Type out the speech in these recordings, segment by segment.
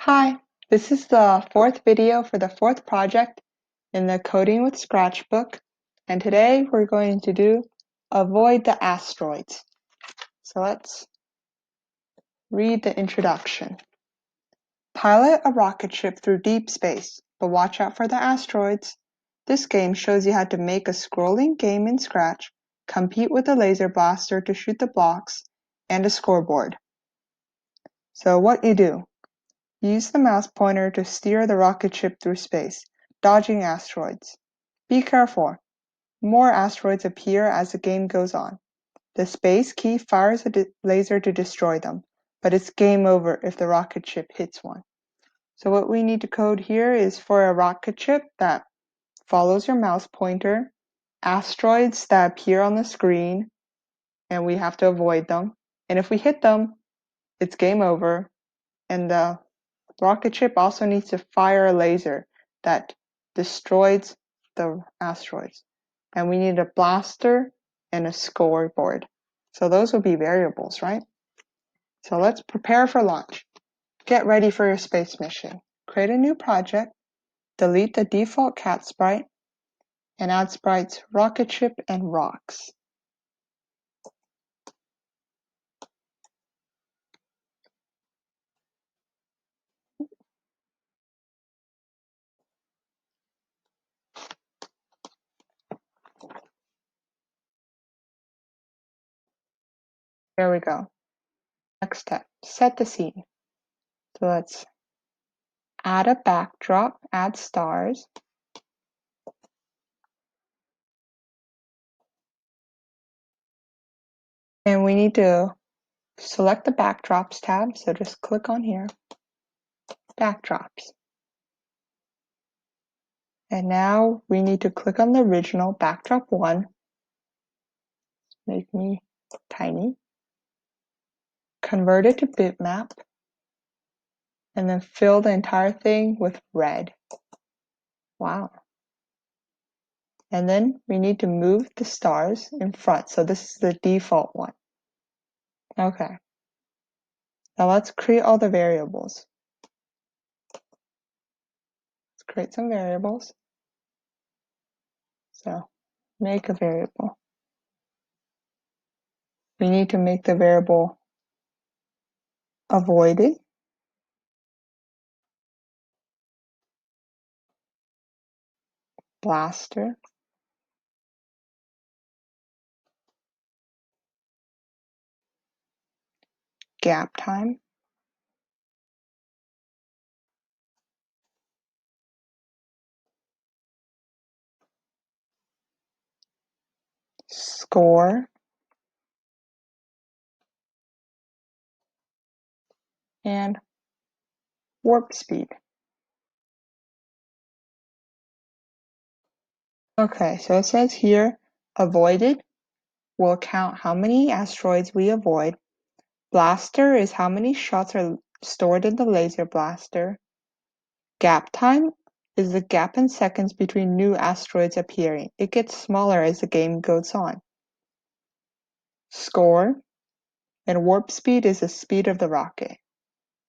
Hi, this is the fourth video for the fourth project in the Coding with Scratch book, and today we're going to do Avoid the Asteroids. So let's read the introduction. Pilot a rocket ship through deep space, but watch out for the asteroids. This game shows you how to make a scrolling game in Scratch, compete with a laser blaster to shoot the blocks, and a scoreboard. So what you do. Use the mouse pointer to steer the rocket ship through space, dodging asteroids. Be careful. More asteroids appear as the game goes on. The space key fires a laser to destroy them, but it's game over if the rocket ship hits one. So what we need to code here is for a rocket ship that follows your mouse pointer, asteroids that appear on the screen, and we have to avoid them. And if we hit them, it's game over, and the rocket ship also needs to fire a laser that destroys the asteroids. And we need a blaster and a scoreboard. So those will be variables, right? So let's prepare for launch. Get ready for your space mission. Create a new project, delete the default cat sprite, and add sprites rocket ship and rocks. There we go. Next step, set the scene. So let's add a backdrop, add stars. And we need to select the backdrops tab. So just click on here, backdrops. And now we need to click on the original backdrop 1. Make me tiny. Convert it to bitmap. And then fill the entire thing with red. Wow. And then we need to move the stars in front. So this is the default one. Okay. Now let's create all the variables. Let's create some variables. So make a variable. We need to make the variable avoided. Blaster. Gap time. Score. And warp speed. Okay, so it says here, avoided will count how many asteroids we avoid. Blaster is how many shots are stored in the laser blaster. Gap time is the gap in seconds between new asteroids appearing. It gets smaller as the game goes on. Score and warp speed is the speed of the rocket.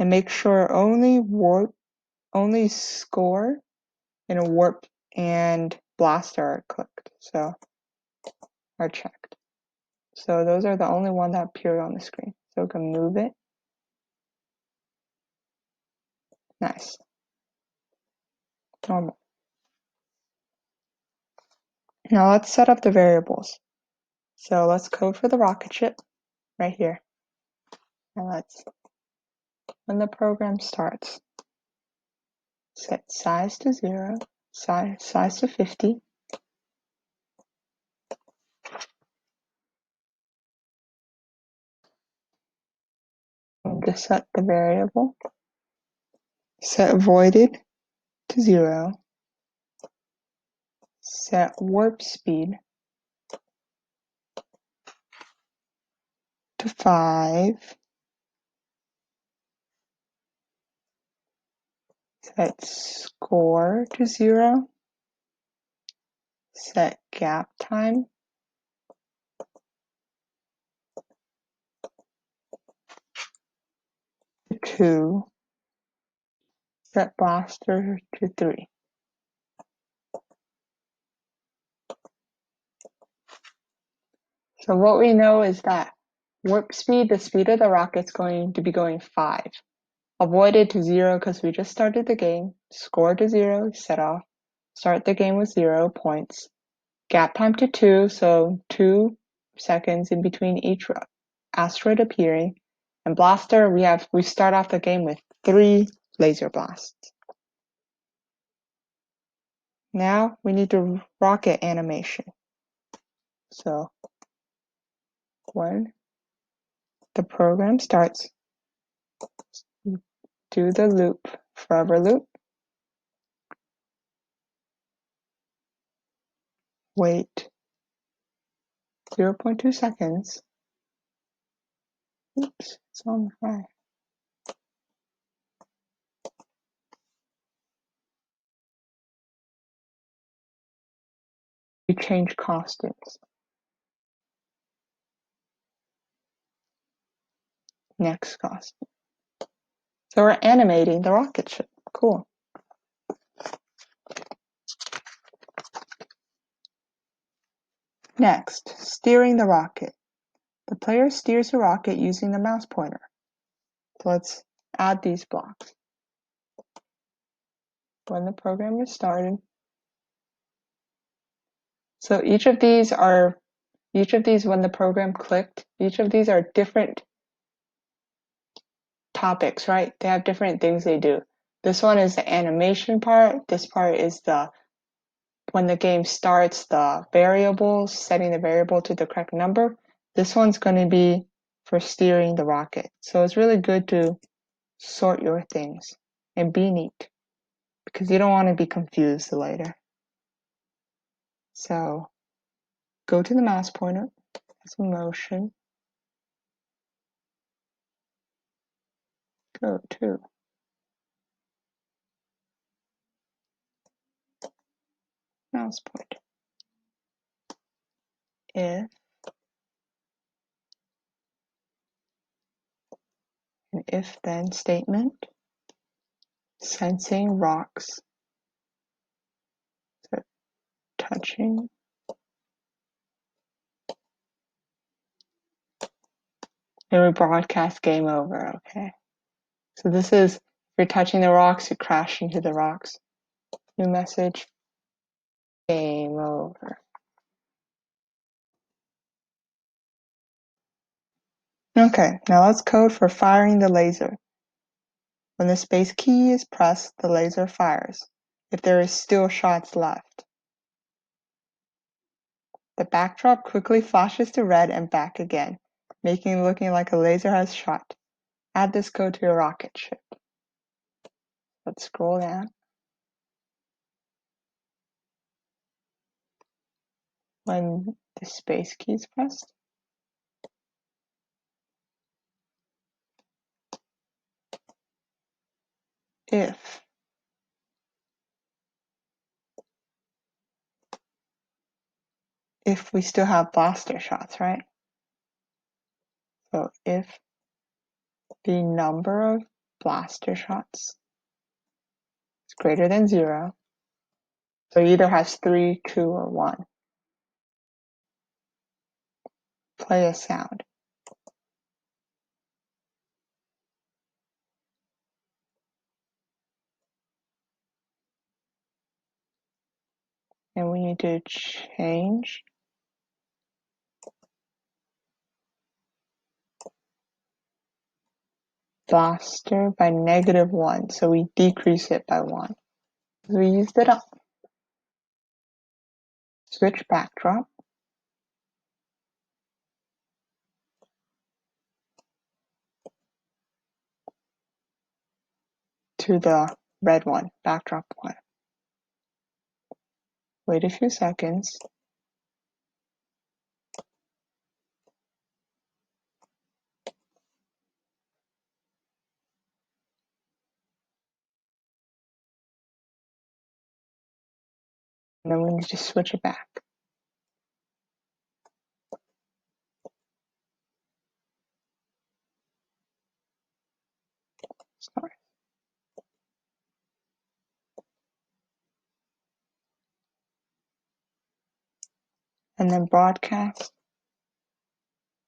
And make sure only score and warp and blaster are clicked. So are checked. So those are the only ones that appear on the screen. So we can move it. Nice. Normal. Now let's set up the variables. So let's code for the rocket ship right here. And when the program starts, set size to 0, size to 50. To set the variable, set avoided to 0, set warp speed to 5, set score to 0, set gap time to 2, Set blaster to 3. So what we know is that warp speed, the speed of the rocket's going to be going 5. Avoided to 0 because we just started the game. Score to 0, set off. Start the game with 0 points. Gap time to 2, so 2 seconds in between each asteroid appearing. And blaster, we start off the game with 3 laser blasts. Now we need the rocket animation. So when the program starts, you do the loop, forever loop. Wait 0.2 seconds. Oops, it's on fire. You change costumes. Next costume. So we're animating the rocket ship. Cool. Next, steering the rocket. The player steers the rocket using the mouse pointer. So let's add these blocks. When the program is started. So each of these when the program clicked, each of these are different topics, right? They have different things they do. This one is the animation part. This part is when the game starts, the variables, setting the variable to the correct number. This one's going to be for steering the rocket. So it's really good to sort your things and be neat because you don't want to be confused later. So go to the mouse pointer, as motion, go to mouse pointer. If an if-then statement, sensing rocks, so touching, and we broadcast game over, okay? So this is, if you're touching the rocks, you crash into the rocks. New message, game over. Okay, now let's code for firing the laser. When the space key is pressed, the laser fires, if there is still shots left. The backdrop quickly flashes to red and back again, making it looking like a laser has shot. Add this code to your rocket ship. Let's scroll down. When the space key is pressed, if we still have blaster shots, right? So if the number of blaster shots is greater than 0, so either has 3, 2, or 1, play a sound. And we need to change blaster by -1, so we decrease it by 1. We used it up. Switch backdrop to the red one, backdrop 1. Wait a few seconds. And then we need to switch it back. Sorry. and then broadcast,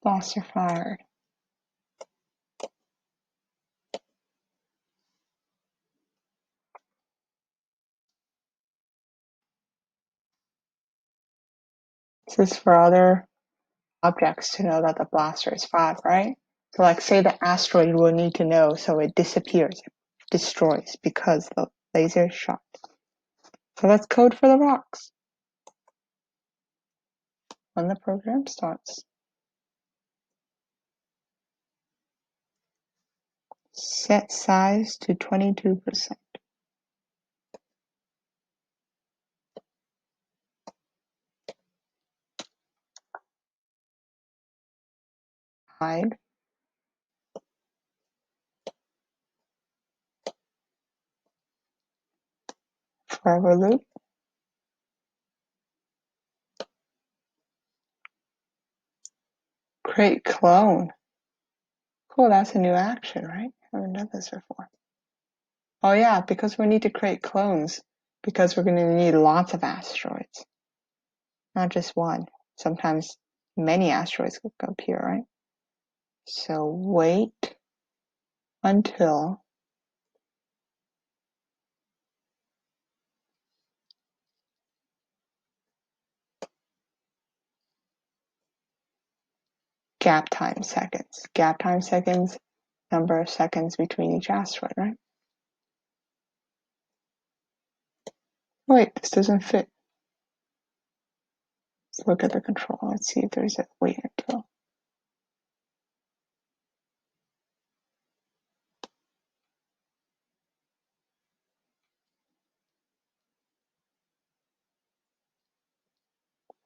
blaster fired. This is for other objects to know that the blaster is fired, right? So like say the asteroid will need to know so it disappears, it destroys because the laser is shot. So let's code for the rocks. When the program starts, set size to 22%. Hide. Forever loop. Create clone. Cool, that's a new action, right? I haven't done this before. Oh yeah, because we need to create clones because we're going to need lots of asteroids. Not just one. Sometimes many asteroids could appear, right? So wait until gap time seconds. Gap time seconds, number of seconds between each asteroid, right? Wait, this doesn't fit. Let's look at the control. Let's see if there's a wait until.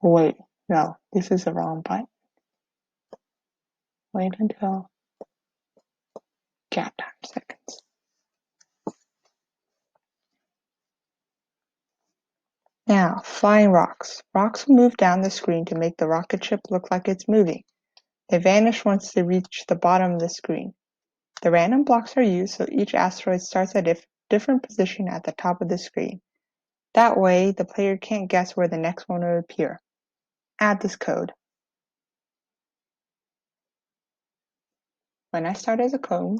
Wait, no, this is the wrong button. Wait until gap time seconds. Now, flying rocks. Rocks will move down the screen to make the rocket ship look like it's moving. They vanish once they reach the bottom of the screen. The random blocks are used so each asteroid starts at a different position at the top of the screen. That way, the player can't guess where the next one will appear. Add this code. When I start as a clone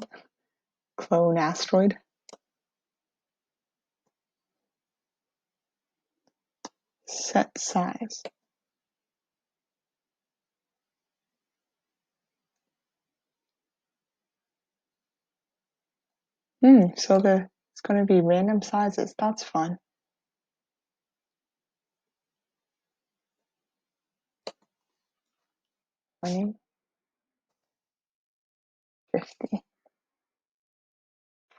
asteroid, set size. So it's going to be random sizes. That's fun. 20, 50.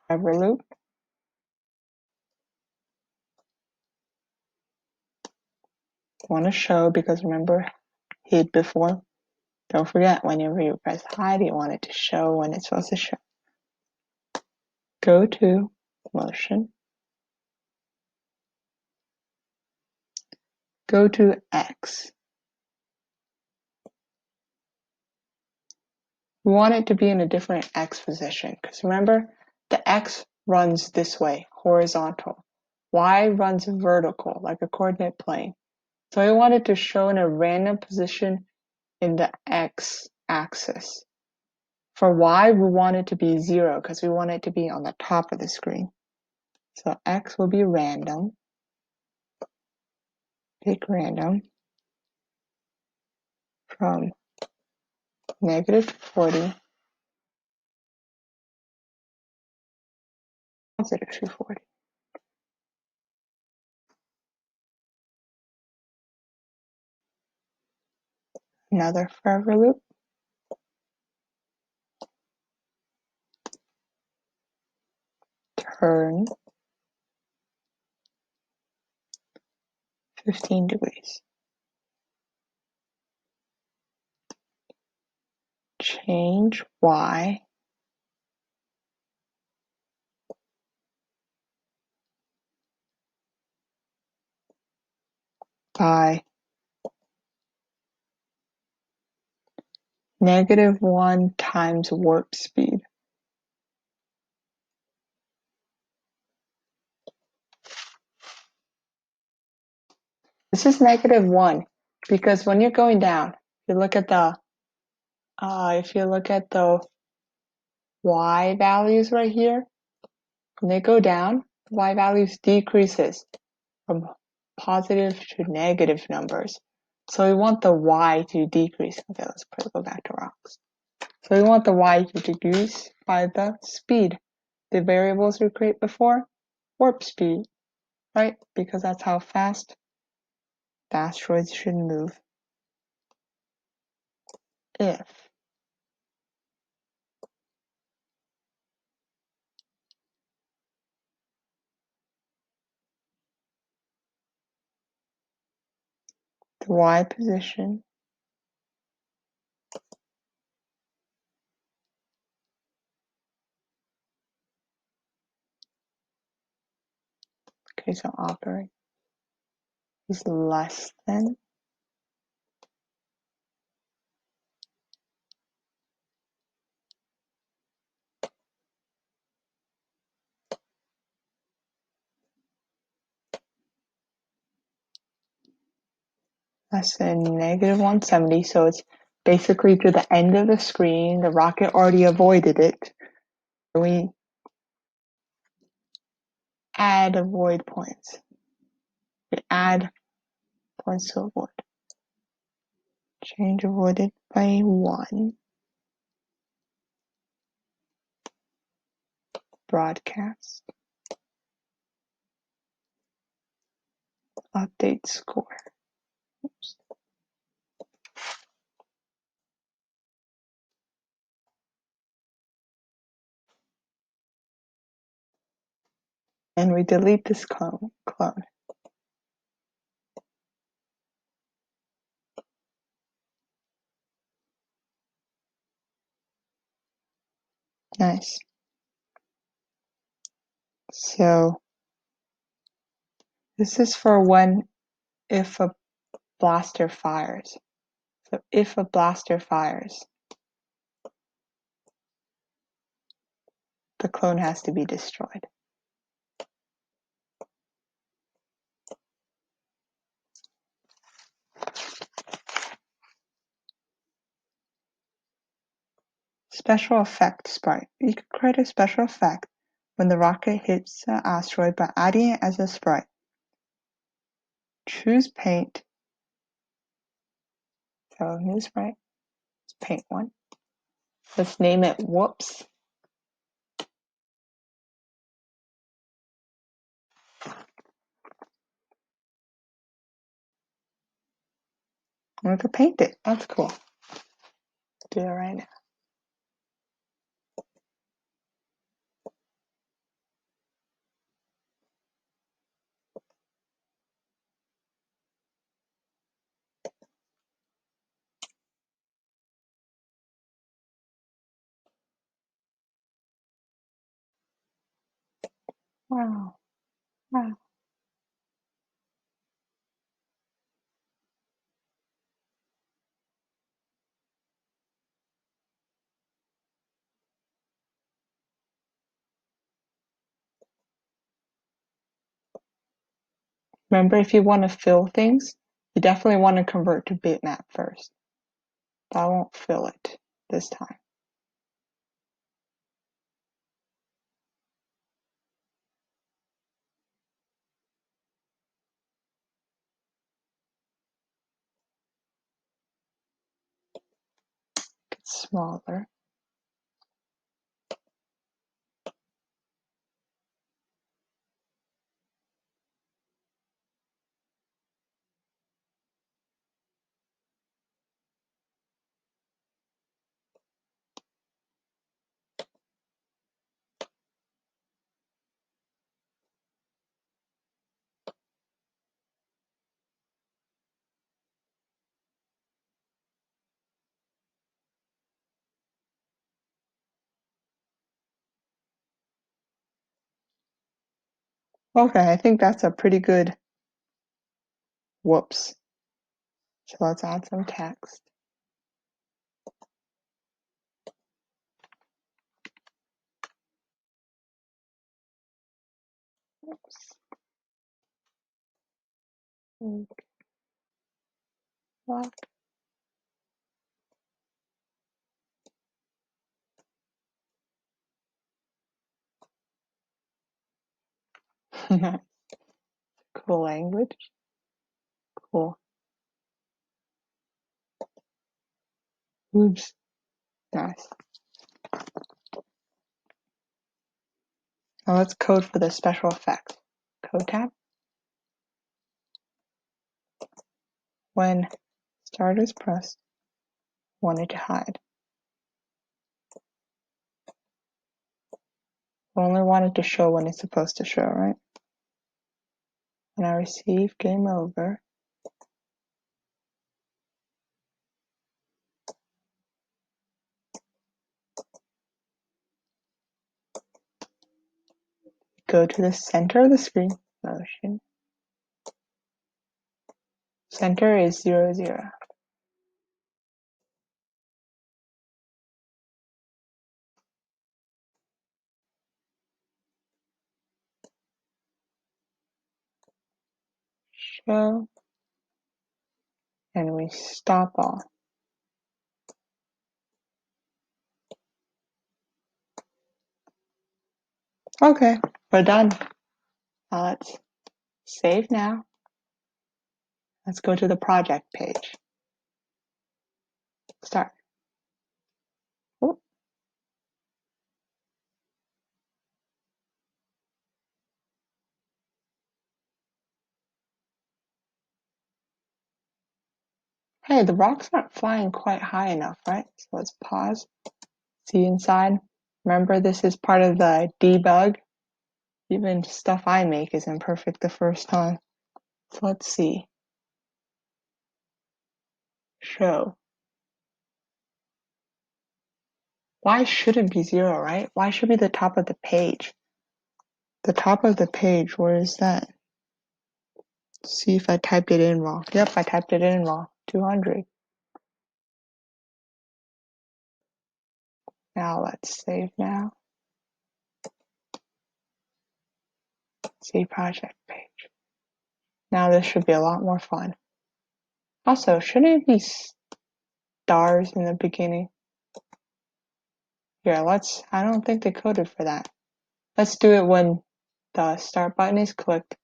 Forever loop. Want to show because remember hid before. Don't forget whenever you press hide, you want it to show when it's supposed to show. Go to motion. Go to X. We want it to be in a different X position because remember the X runs this way, horizontal. Y runs vertical, like a coordinate plane. So I want it to show in a random position in the X axis. For Y, we want it to be 0 because we want it to be on the top of the screen. So X will be random. Pick random from negative 40 positive 240. Another forever loop. Turn 15 degrees. Change Y by -1 times warp speed. This is -1. Because when you're going down, if you look at the y values right here, when they go down, the y values decreases from positive to negative numbers. So we want the y to decrease. Okay, let's go back to rocks. So we want the y to decrease by the speed. The variables we create before, warp speed, right? Because that's how fast the asteroids should move. If the y position so operate is less than negative 170. So it's basically to the end of the screen. The rocket already avoided it. We add avoid points. We add points to avoid. Change avoided by 1. Broadcast. Update score. Oops. And we delete this clone. Nice. So this is for if a blaster fires. So if a blaster fires, the clone has to be destroyed. Special effect sprite. You can create a special effect when the rocket hits an asteroid by adding it as a sprite. Choose paint. So new sprite. Let's paint one. Let's name it Whoops. And we could paint it. That's cool. Do that right now. Wow. Wow. Remember, if you want to fill things, you definitely want to convert to bitmap first. That won't fill it this time. Get smaller. Okay, I think that's a pretty good whoops. So let's add some text. Oops. Lock. Cool language. Cool. Oops. Nice. Now let's code for the special effect. Code tab. When start is pressed, wanted to hide. Only wanted to show when it's supposed to show, right? When I receive game over, go to the center of the screen, motion. Center is 0, 0. Show, and we stop all. Okay, we're done. Now let's save now. Let's go to the project page. Start. Ooh. Hey, the rocks aren't flying quite high enough, right? So let's pause. See inside. Remember, this is part of the debug. Even stuff I make isn't perfect the first time. So let's see. Show. Why should it be 0, right? Why should it be the top of the page? The top of the page, where is that? Let's see if I typed it in wrong. Yep, I typed it in wrong. 200. Now let's save now. See project page. Now this should be a lot more fun. Also, shouldn't it be stars in the beginning? Here, I don't think they coded for that. Let's do it when the start button is clicked.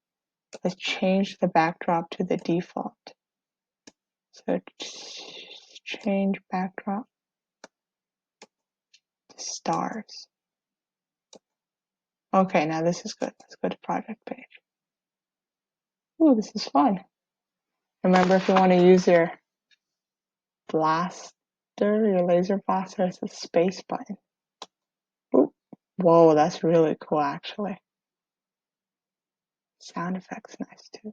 Let's change the backdrop to the default. So change backdrop to stars. Okay, now this is good. Let's go to project page. Ooh, this is fun. Remember, if you want to use your blaster, your laser blaster, it's a space button. Ooh. Whoa, that's really cool, actually. Sound effects nice too.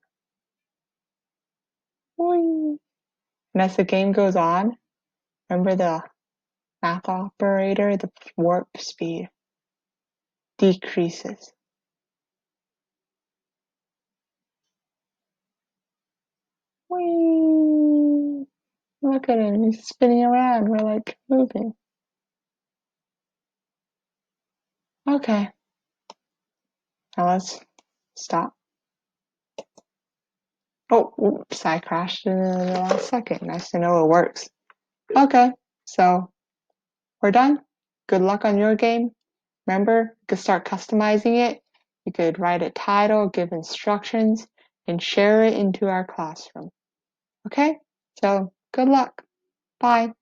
Whee. And as the game goes on, remember the math operator, the warp speed decreases. Whee! Look at him, he's spinning around. We're like moving. Okay. Now let's stop. Oh, oops, I crashed in the last second. Nice to know it works. Okay, so we're done. Good luck on your game. Remember, you could start customizing it. You could write a title, give instructions, and share it into our classroom. Okay? So, good luck. Bye.